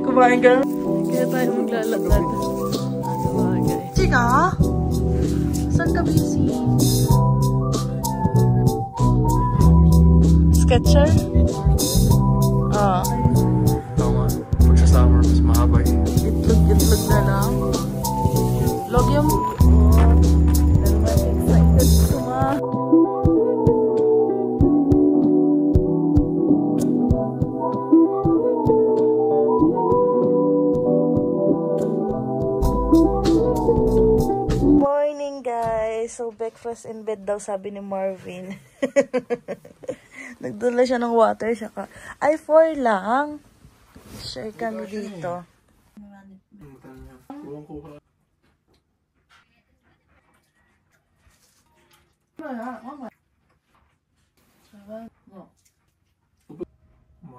Kumain ka? Kaya tayo maglalakad. Ano bagay? Chika? Saan ka busy? Sketcher? Ah. Tama. Pag sa summer, mas mahaba eh. Itlog na lang. Log yung... Pero I'm excited suma. Morning guys! So breakfast in bed daw sabi ni Marvin. Nagdala siya ng water siya ka. Ay, 4 lang. Share kami dito.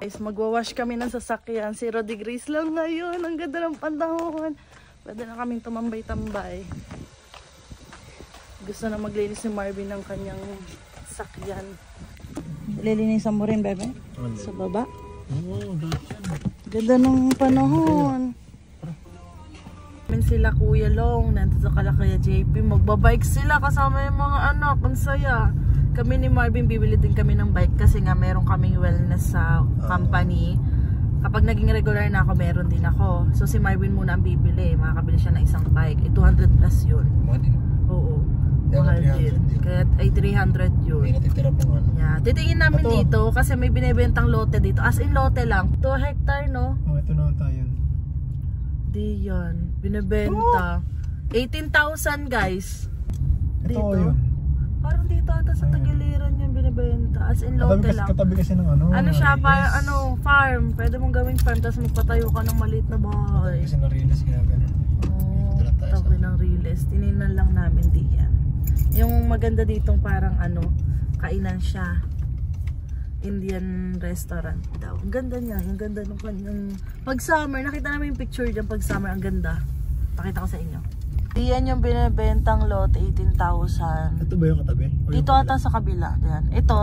Guys, magwawash kami ng sasakyan. 0 degrees lang ngayon. Ang ganda ng panahon. Pwede na kaming tumambay-tambay. Gusto na maglinis si Marvin ng kanyang sakyan. Lilinisan mo rin, bebe? Sa baba? Oo, ganda ng panahon. Sila Kuya Long, nandito kala Kuya JP. Magbabike sila kasama yung mga anak. Ang saya. Kami ni Marvin, bibili din kami ng bike kasi nga meron kaming wellness sa company. Kapag naging regular na ako, meron din ako. So si Marvin muna ang bibili. Makakabili siya ng isang bike. 200 plus yun. Oo. Mahal din. Kaya ay 300 yun. May natitira pang ano. Yeah. Titingin namin dito kasi may binibentang lote dito. As in lote lang. 2 hectare, no? Oh, ito na tayo. Di yan. Binibenta. 18,000 guys. Ito dito. yun. Parang dito ata sa Tagiliran yung binibenta. As in lote lang. Katabi kasi ng ano. Ano siya? Parang farm. Pwede mong gawing farm. Tapos magpatayo ka ng maliit na bahay. Kasi na-release kaya ganun. Oh, tabi ng release. Tininan lang namin diyan. Yung maganda ditong parang kainan siya. Indian restaurant daw. Ang ganda niya. Ang ganda nung kanyang... Pag summer, nakita namin yung picture dyan. Pag summer, ang ganda. Pakita ko sa inyo. Diyan yung binibentang lot, 18,000. Ito ba yung katabi? Dito ata sa kabila. Diyan. Ito,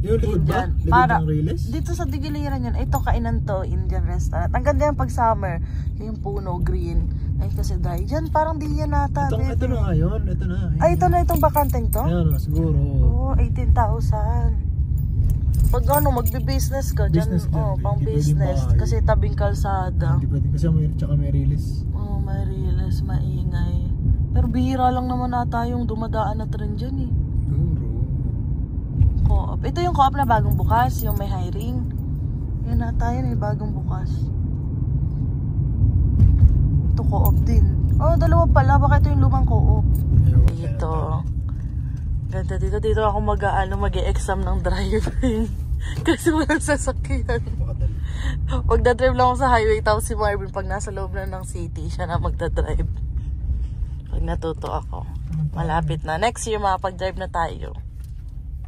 yung likod ba? Likod para, ng Riles? dito sa Digiliran yan. Ito, kainan to, Indian restaurant. Ang ganda yung pag summer. Yung puno, green. Ay, kasi dry. Diyan, parang di yan nata. Ito na nga yun. Ito na. Ay, ito na itong bakanteng to? Ayan, siguro. Oo, 18,000. Pag magbe-business ka, dyan, pang business. Kasi tabing kalsada. Hindi pwede kasi may release. Oo, may release, maingay. Pero bihira lang naman ata yung dumadaan na trend dyan eh. Co-op. Ito yung co-op na bagong bukas, yung may hiring. Yan ata yun, may bagong bukas. Ito co-op din. Oh, dalawa pala. Baka ito yung lumang co-op. Dito. Ganda dito. Dito ako mag-e-exam ng driving. Kasi walang sasakyan. Magdadrive lang ako sa highway. Tapos si Marvin, pag nasa loob na ng city, siya na magdadrive. Pag natuto ako. Malapit na. Next year, makapag-drive na tayo.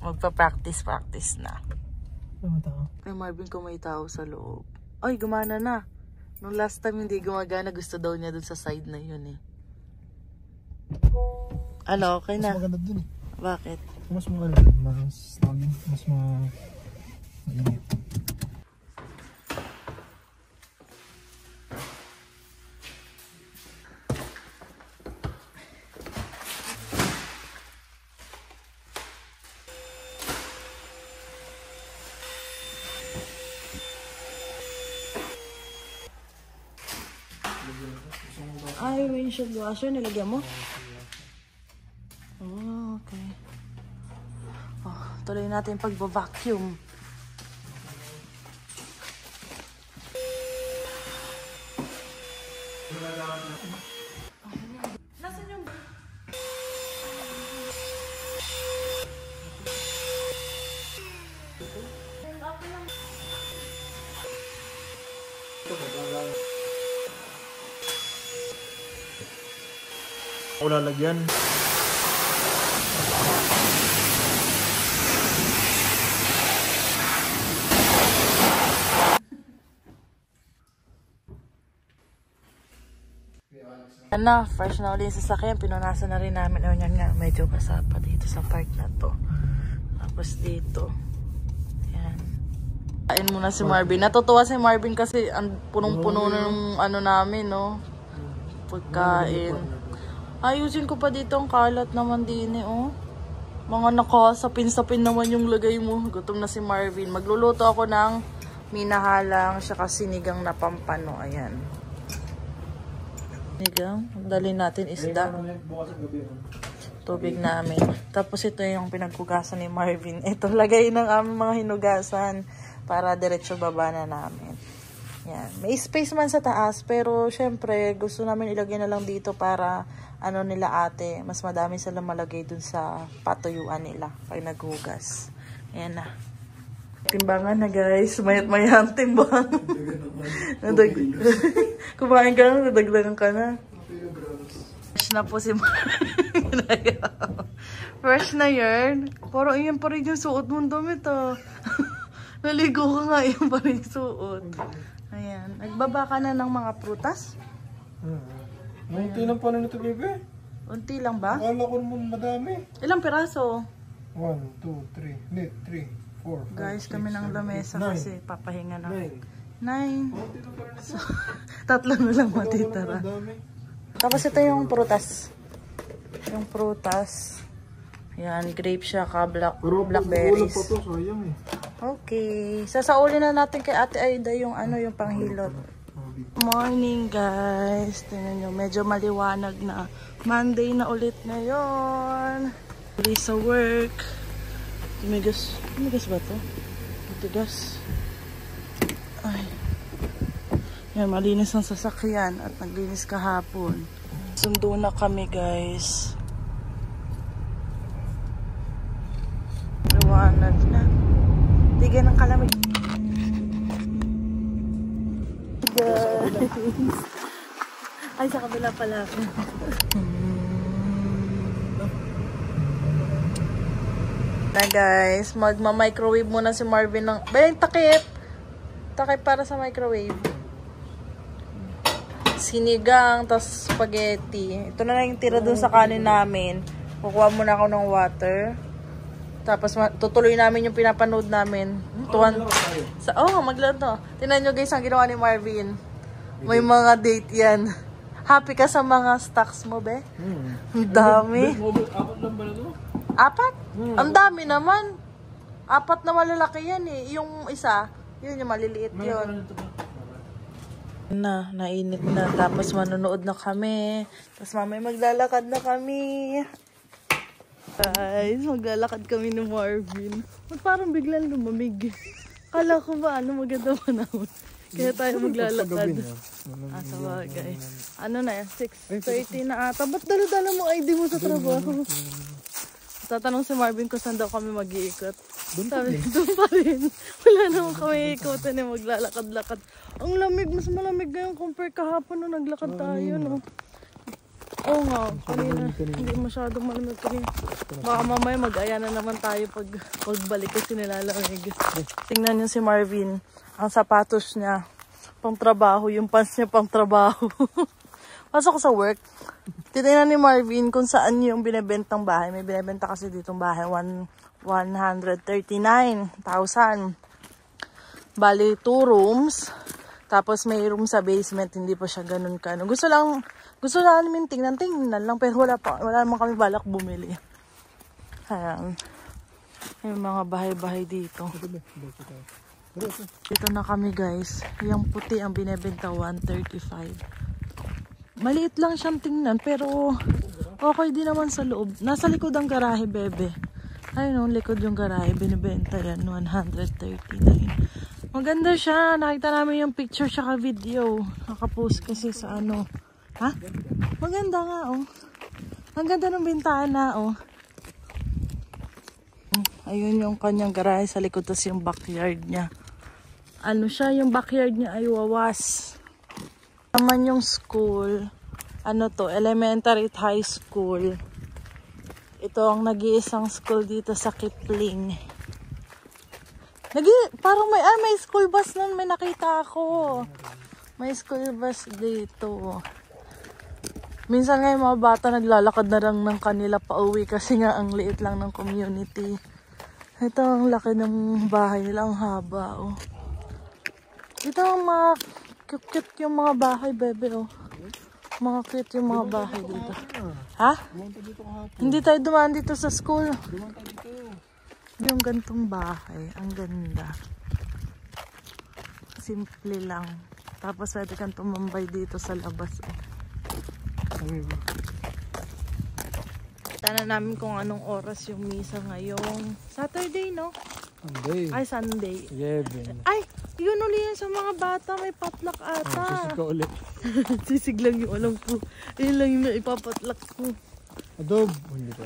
Magpa-practice na. Ay, Marvin, kung may tao sa loob. Ay, gumana na. Nung last time hindi gumagana, gusto daw niya dun sa side na yun eh. Ano, okay na? Mas maganda dun eh. Bakit? Mas mainit. Ay, windshield washer, nilagyan mo? Oh, okay. Oh, tuloy natin yung pagba-vacuum. Nasaan yung... Ako lalagyan. Ano, fresh na ulit yung sasakyan. Pinunasan na rin namin. O yan nga, medyo basa pa dito sa park na to. Tapos dito. Yan. Kain muna si Marvin. Natutuwa si Marvin kasi punong-puno ng ano namin, no? Pagkain. Ayusin ko pa dito ang kalat naman din, oh. Mga nakasapin-sapin naman yung lagay mo. Gutom na si Marvin. Magluluto ako ng minahalang saka sinigang na pampano. Ayan. Sinigang. Dali natin isda. Tubig namin. Tapos ito yung pinaghugasan ni Marvin. Ito lagay ng aming mga hinugasan para diretso baba na namin. Yan. May space man sa taas pero syempre gusto namin ilagay na lang dito para ano nila ate, mas madami silang malagay dun sa patuyuan nila pag naghugas. Ayan na. Timbangan na guys. Mayat-mayat timbang. Kumain ka na, nadagdagan ka na. Fresh na po si Fresh na yun. Pero iyan pa rin yung suot mong damit ah. Naligo ka nga, iyan pa rin yung suot. Ayan. Nagbaba ka na ng mga prutas? Unti lang pala nito, bebe. Unti lang ba? Akala ko naman madami. Ilang piraso? 1, 2, 3. Hindi, 3, 4, 5, Guys, kami ng lamesa kasi papahinga na. 9. 9. So, tatlo na lang matitira. Tapos ito yung prutas. Yung prutas. Yan, grape siya ka, blackberries. Pa to, sayang eh. Okay. Sasaulin na natin kay Ate Aida yung ano, yung panghilot. Morning guys. Tingnan nyo, medyo maliwanag na. Monday na ulit ngayon. Ulit sa work. Tumigas ba to? Tumigas. Ay. Yan, malinis ang sasakyan at naglinis kahapon. Sundo na kami guys. Liwanag na. Bigyan ng kalamig. Ay, sa kabila pala ako. Na guys, magma-microwave muna si Marvin ng... Bayan, takip! Takip para sa microwave. Sinigang, tas spaghetti. Ito na lang yung tira dun sa kanin namin. Kukuha muna ako ng water. Tapos tutuloy namin yung pinapanood namin. Maglaro. Tingnan nyo guys ang ginawa ni Marvin. May mga date yan. Happy ka sa mga stocks mo, be? Ang dami. Apat lang ba na ito? Apat? Ang dami naman. Apat na malalaki yan eh. Yung isa, yun yung maliliit yun. Nainit na. Tapos manonood na kami. Tapos mamaya maglalakad na kami. Guys, maglalakad kami ni Marvin. Parang biglang lumamig. Kala ko ba, maganda pa naman. Kaya tayo maglalakad. Sa bagay. Ano na yan? 6:30 na ata. Ba't dala-dala mo ID mo sa trabaho? Tatanong si Marvin kung saan daw kami mag-iikot. Sabi, doon pa rin. Wala naman kami ikotan eh, maglalakad-lakad. Ang lamig, mas malamig ngayon compare kahapon nung naglakad tayo, no? Oo nga, kanina. Hindi masyadong malamig kanina. Baka mamaya mag-aya na naman tayo pagbalik kasi nilalamig. Tingnan niyo si Marvin. Ang sapatos niya, pang trabaho. Yung pants niya, pang trabaho. Pasok ko sa work. Titignan ni Marvin kung saan yung binibentang bahay. May binibenta kasi ditong bahay. 139,000. Bali, 2 rooms. Tapos may room sa basement. Hindi pa siya ganun ka. Gusto namin tingnan lang. Pero wala naman kami balak bumili. Ayan. May mga bahay-bahay dito. Dito na kami guys. Yung puti ang binibenta 135. Maliit lang siyang tingnan pero okay din naman sa loob. Nasa likod ang garahe, bebe. Ayun, likod yung garahe. Binibenta yan, 139. Maganda siya. Nakita namin yung picture tsaka video. Nakapost kasi sa ano. Ha? Maganda nga, oh. Ang ganda ng bintana, oh. Ayun yung kanyang garahe sa likod. Tapos yung backyard niya. Ano siya, yung backyard niya ay wawas. Naman yung school, ano to, elementary at high school. Ito ang nag-iisang school dito sa Kipling. Parang may school bus nun, may nakita ako. May school bus dito. Minsan nga yung mga bata naglalakad na lang ng kanila pauwi kasi nga ang liit lang ng community. Ito ang laki ng bahay nila, ang haba, oh. Dito ang mga cute yung mga bahay, bebe, oh. Mga cute yung mga bahay dito. Ha? Hindi tayo dumaan dito sa school. Yung gantong bahay, ang ganda. Simple lang. Tapos pwede kang tumambay dito sa labas. Tana namin kung anong oras yung misa ngayong Saturday, no? Sunday. Ay, Sunday. 11. Ay, yun uli yan sa mga bata. May patlak ata. Sisig ka ulit. Sisig lang yung alam ko. Yun lang yung ipapatlak ko. Adob. Hindi pa.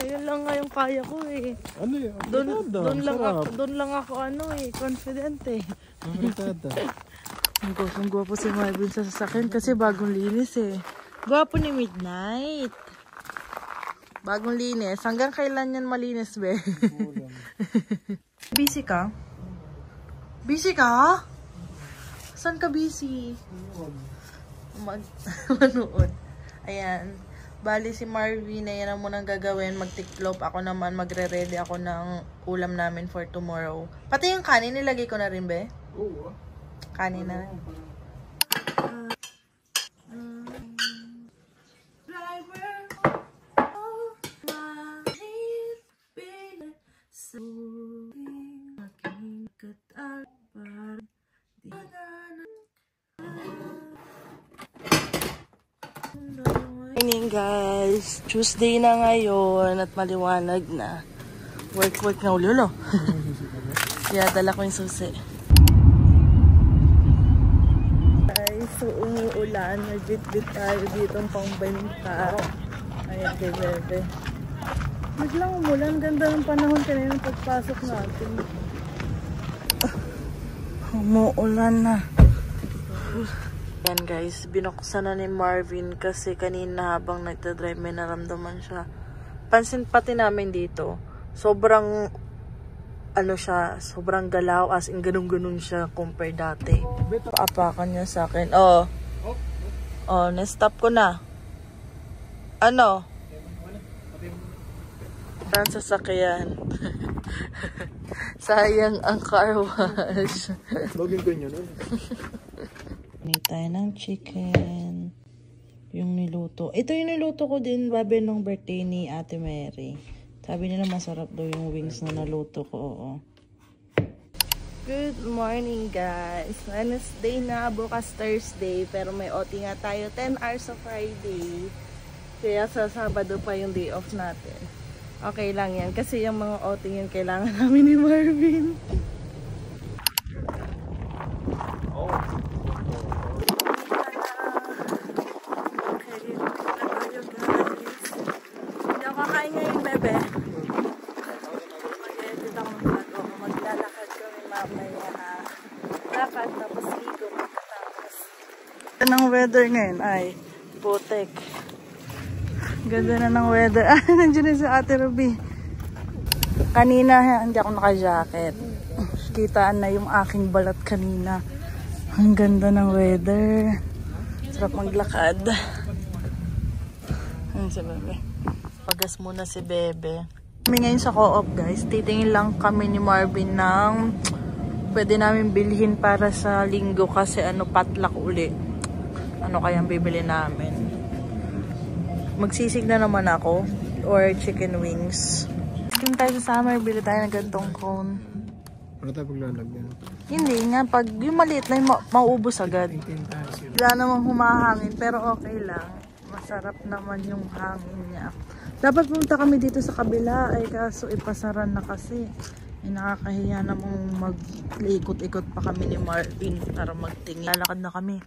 Yun lang nga yung kaya ko eh. Ano yun? Doon lang ako ano eh, confident eh. Amerikada. Ang gwapo si Marvin sa sasakyan kasi bagong linis eh. Gwapo ni Midnight. Bagong linis. Hanggang kailan yan malinis, be? Busy ka? Busy ka? Saan ka busy? Manood. Ayan. Bali si Marvin na yan ang munang gagawin. Magtiklop. Ako naman magre-ready ako ng ulam namin for tomorrow. Pati yung kanin nilagay ko na rin, be? Oo. Kanin na. Morning guys, Tuesday na ngayon at maliwanag na. Work na ulo. Kaya dala ko yung susi. Guys, so umuulan, nagbit-bit tayo ditong pangbenta. Ayan kay Bebe. Biglang umulan, ganda ng panahon kanina pagpasok natin. Umuulan na. Yan guys, binuksan na ni Marvin kasi kanina habang nagdadrive may naramdaman siya. Pansin pati namin dito, sobrang ano siya, sobrang galaw as in ganun-ganun siya compare dati. Paapakan niya sa akin. Oh, na-stop ko na. Ano? Ang sasakyan. Sayang ang car wash. Login ko nyo nun. Need tayo ng chicken. Yung niluto. Ito yung niluto ko din, babe, nung birthday ni Ate Mary. Sabi nila masarap daw yung wings na naluto ko. Oo. Good morning, guys. Wednesday na, bukas Thursday. Pero may OT nga tayo. 10 hours sa Friday. Kaya sa Sabado pa yung day off natin. Okay lang yan. Kasi yung mga OT yung kailangan namin ni Marvin. Ng weather ngayon ay putek. Ganda na ng weather. Nandiyan na si Ate Ruby. Kanina hindi ako naka-jacket. Kitaan na yung aking balat kanina. Ang ganda ng weather. Sarap maglakad. Ayun si Bebe. Pagas muna si Bebe. Kami ngayon sa co-op guys. Titingin lang kami ni Marvin ng pwede namin bilhin para sa linggo kasi patlak uli. Ano kayang bibili namin? Magsisig na naman ako or chicken wings. Kung tayo sa summer, bili tayo ng gantong cone. Ano tayo paglalagyan? Hindi nga, pag yung maliit na yung mauubos agad. Wala namang humahangin pero okay lang. Masarap naman yung hangin niya. Dapat pumunta kami dito sa kabila ay kaso ipasaran na kasi. Nakakahiya namang mag-ikot-ikot pa kami ni Marvin para magtingin. Lalakad na kami.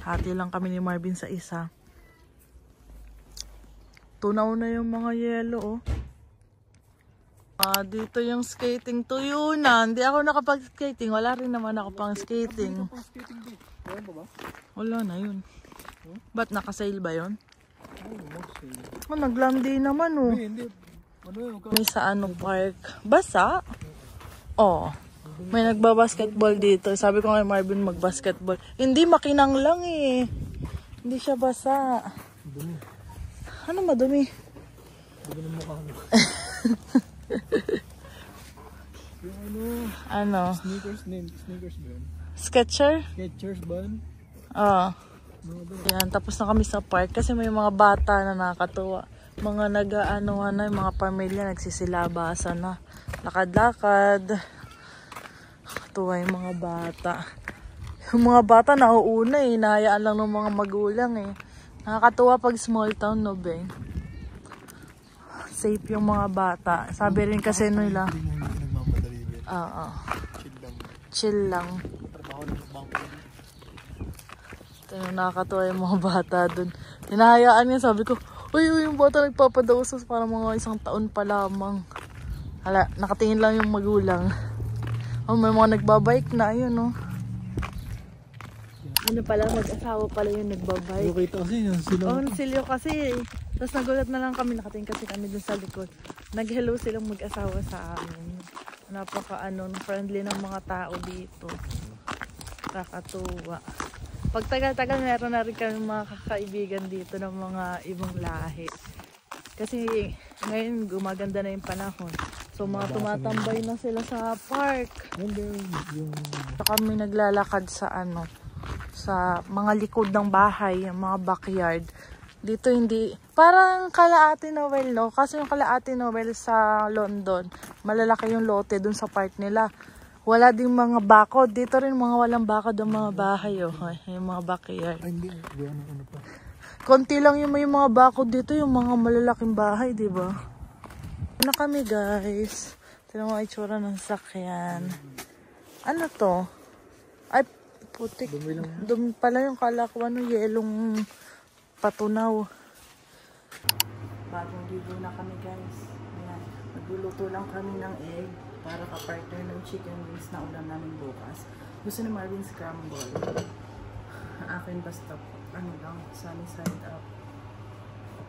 Hati lang kami ni Marvin sa isa. Tunaw na yung mga yelo, oh. Dito yung skating tuyo na. Hindi ako nakapag-skating. Wala rin naman ako pang skating. Wala na yun. Ba't nakasail ba yun? Nag-lam day naman, oh. May sa park. Basa? Oh. May nagbabasketball dito. Sabi ko kay Marvin magbasketball. Hindi, makinang lang eh. Hindi siya basa. Dumi. Ano madumi? Dumi ng mukha mo. Ano? Sneakers ba yun? Sketcher? Skechers ba? Oo. Yan, tapos na kami sa park kasi may mga bata na nakakatuwa. Mga nag-ano na, yung mga pamilya nagsisilabasan na. Lakad-lakad. Nakakatuwa yung mga bata. Yung mga bata nauuna eh, nahayaan lang ng mga magulang eh. Nakakatuwa pag small town, no be? Safe yung mga bata. Sabi rin kasi nila. Oo. Chill lang. Nakakatuwa yung mga bata dun. Hinahayaan niya, sabi ko, uy, yung bata nagpapadausos para mga 1 taon pa lamang. Hala, nakatingin lang yung magulang. Oh, may mga nagbabike na, ayun oh. Ano pala, mag-asawa pala yung nagbabike. Okay kasi yung sila. Oh, silyo kasi. Tapos nagulat na lang kami, nakatingin kasi kami dun sa likod. Nag-hello silang mag-asawa sa amin. Friendly ng mga tao dito. Nakakatuwa. Pag tagal-tagal, meron na rin kami mga kakaibigan dito ng mga ibang lahi. Kasi ngayon gumaganda na yung panahon. So mga tumatambay na sila sa park. So kami naglalakad sa sa mga likod ng bahay, yung mga backyard. Dito hindi, parang Kalaate Noel, no? Kasi yung Kalaate Noel sa London, malalaki yung lote dun sa part nila. Wala ding mga bakod. Dito rin mga walang bakod ang mga bahay, oh. Yung mga backyard. Ay, hindi. Ano pa. Konti lang yung may mga bakod dito, yung mga malalaking bahay, di ba? Ano kami, guys? Tignan mo ang itsura ng sakyan. Ano to? Ay, putik. Dumi pala yung kalakwan ng yelong patunaw. Bagong ligo na kami, guys. Ayan. Nagluluto lang kami ng egg para ka-partner ng chicken wings na ulam namin bukas. Gusto ni Marvin scramble. Akin basta lang, sunny side up.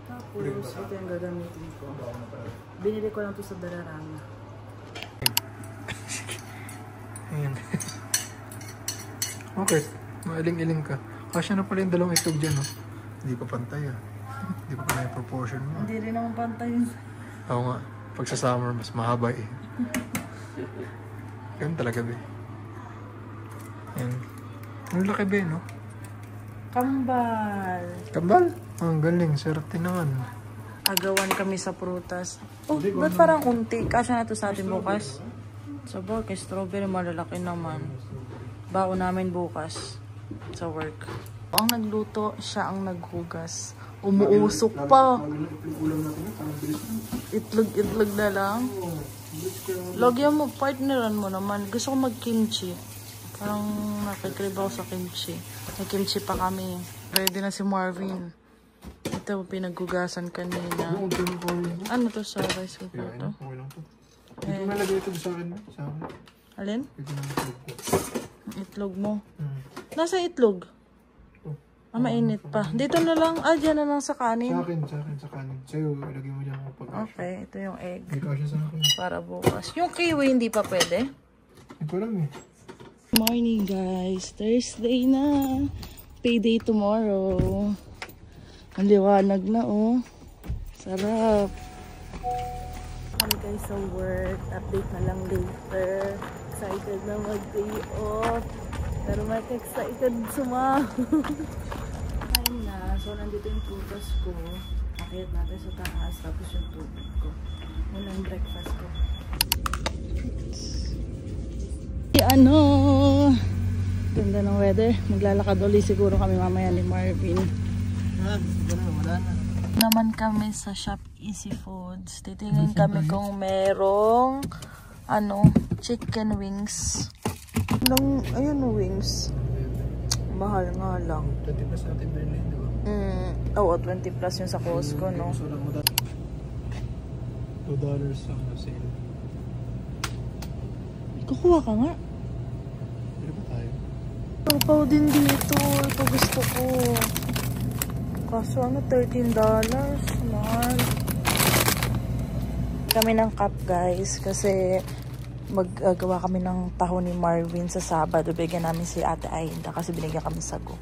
Tapos, ito yung gagamitin ko. Binili ko lang to sa Dararama. Ayan. Okay, mailing-iling ka. Kasya na pala yung 2 itlog dyan, no? Hindi pa pantay, ah. Hindi pa pala yung proportion mo. Hindi rin naman pantay yun. Oo nga, pag sa summer, mas mahaba eh. Ganun talaga, be. Ayan. Ang laki, be, no? Kambal. Kambal? Ang galing, swerte naman. Agawan kami sa prutas. Oh, ba't parang unti? Kasya na to sa atin bukas. Sa kay strawberry malalaki naman. Baon namin bukas sa work. Ang nagluto, siya ang naghugas. Umuusok pa. Itlog na lang. Lagyan mo, partneran mo naman. Gusto ko mag-kimchi. Parang nakikrib ako sa kimchi. May kimchi pa kami. Ready na si Marvin. Ito, pinaghugasan kanina. Ano to sa rice cooker to? Ito nalagay ito sa akin. Alin? Itlog mo. Nasa itlog? Mainit pa. Dito na lang. Dyan na lang sa kanin. Sa kanin. Sa'yo, ilagay mo dyan kapag okay, ito yung egg. May kasya sa akin. Para bukas. Yung kiwi hindi pa pwede? Ito lang eh. Morning guys. Thursday na. Payday tomorrow. Ang liwanag na oh. Sarap. Kami guys sa work. Update na lang later. Excited na mag-day off. Pero may excited sumahod. Kain na. So nandito yung prutas ko. Akit natin sa taas. Tapos yung tubig ko. Muna yung breakfast ko. Ganda ng weather. Maglalakad ulit siguro kami mamaya ni Marvin. Wala na. Naman kami sa Shop Easy Foods. Titingin kami kung merong chicken wings. Ayun wings. Mahal nga lang. 20 plus natin Berlin, di ba? Oo, 20 plus yung sa Costco, no? $2 ang sale. Kukuha ka nga. Pwede ba tayo? Tupaw din dito. Ito gusto ko. Kaso $13. Mahal. Kami ng cup guys. Kasi maggagawa kami ng taho ni Marvin sa Sabado. Bigyan namin si Ate Aida kasi binigyan kami sago.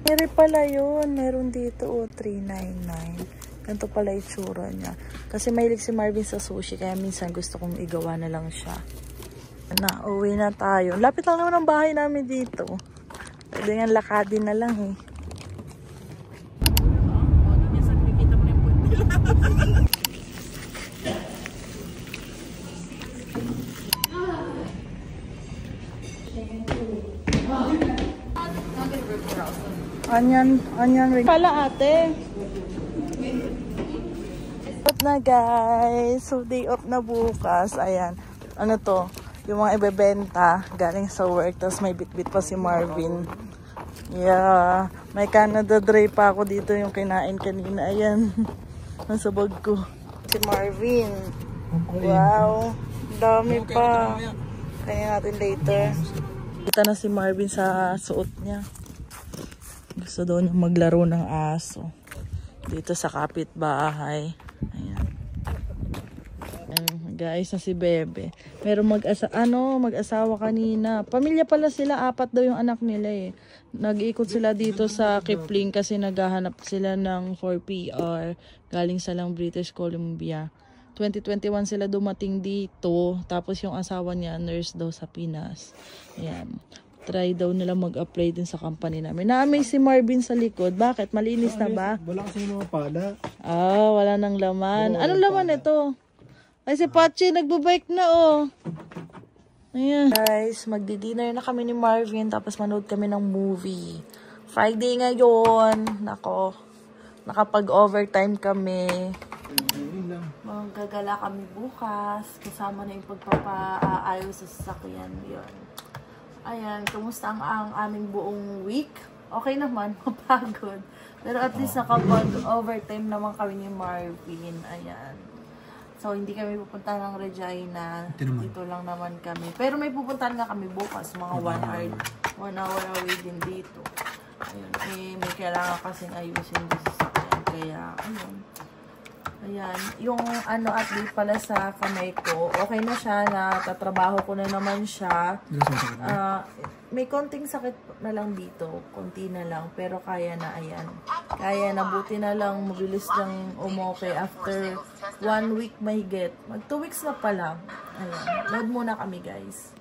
Meron pala yun. Meron dito $3.99. Ganito pala itsura niya. Kasi mahilig si Marvin sa sushi kaya minsan gusto kong igawa na lang siya. Na, uwi na tayo. Lapit lang naman ang bahay namin dito. Pwede nga lakadin na lang eh. Onion ring. Pala ate. Up na guys. So day off na bukas. Ayan. Ano to? Yung mga ibebenta galing sa work. Tapos may bit-bit pa si Marvin. Yeah. May Canada Dry pa ako dito yung kinain kanina. Ayan. Nasa bag ko. Si Marvin. Wow. Dami pa. Kaya natin later. Kita na si Marvin sa suot niya. Gusto daw niya maglaro ng aso. Dito sa kapitbahay. Ayan. Guys, na si Bebe. Pero mag-asawa kanina. Pamilya pala sila, 4 daw yung anak nila eh. Nag-iikot sila dito sa Kipling kasi naghahanap sila ng 4PR. Galing sa lang British Columbia. 2021 sila dumating dito. Tapos yung asawa niya, nurse daw sa Pinas. Ayan. Try daw nila mag-apply din sa company namin. Na-amaze si Marvin sa likod. Bakit? Malinis na ba? Wala kasi mga pala. Wala nang laman. Anong laman ito? Ay, si Pachi, nagbabike na oh. Ayan. Guys, magdi-dinner na kami ni Marvin. Tapos manood kami ng movie. Friday ngayon. Nako. Nakapag-overtime kami. Magagala kami bukas. Kasama na yung pagpapaayos sa sasakyan. Yun. Ayan, kumusta ang aming buong week? Okay naman, mapagod. Pero at least nakapag-overtime naman kami ni Marvin. Ayan. So, hindi kami pupunta ng Regina. Dito lang naman kami. Pero may pupuntahan nga kami bukas. Mga 1 hour away din dito. Ayun. Eh, may kailangan kasing ayusin dito sa sasakyan. Kaya, ayun. Ayan, yung update pala sa kamay ko, okay na siya, natatrabaho ko na naman siya. May konting sakit na lang dito, konti na lang, pero kaya na, ayan. Kaya na, buti na lang, mabilis lang umokay after 1 week mahigit. Mag 2 weeks na pala. Ayan, load muna kami guys.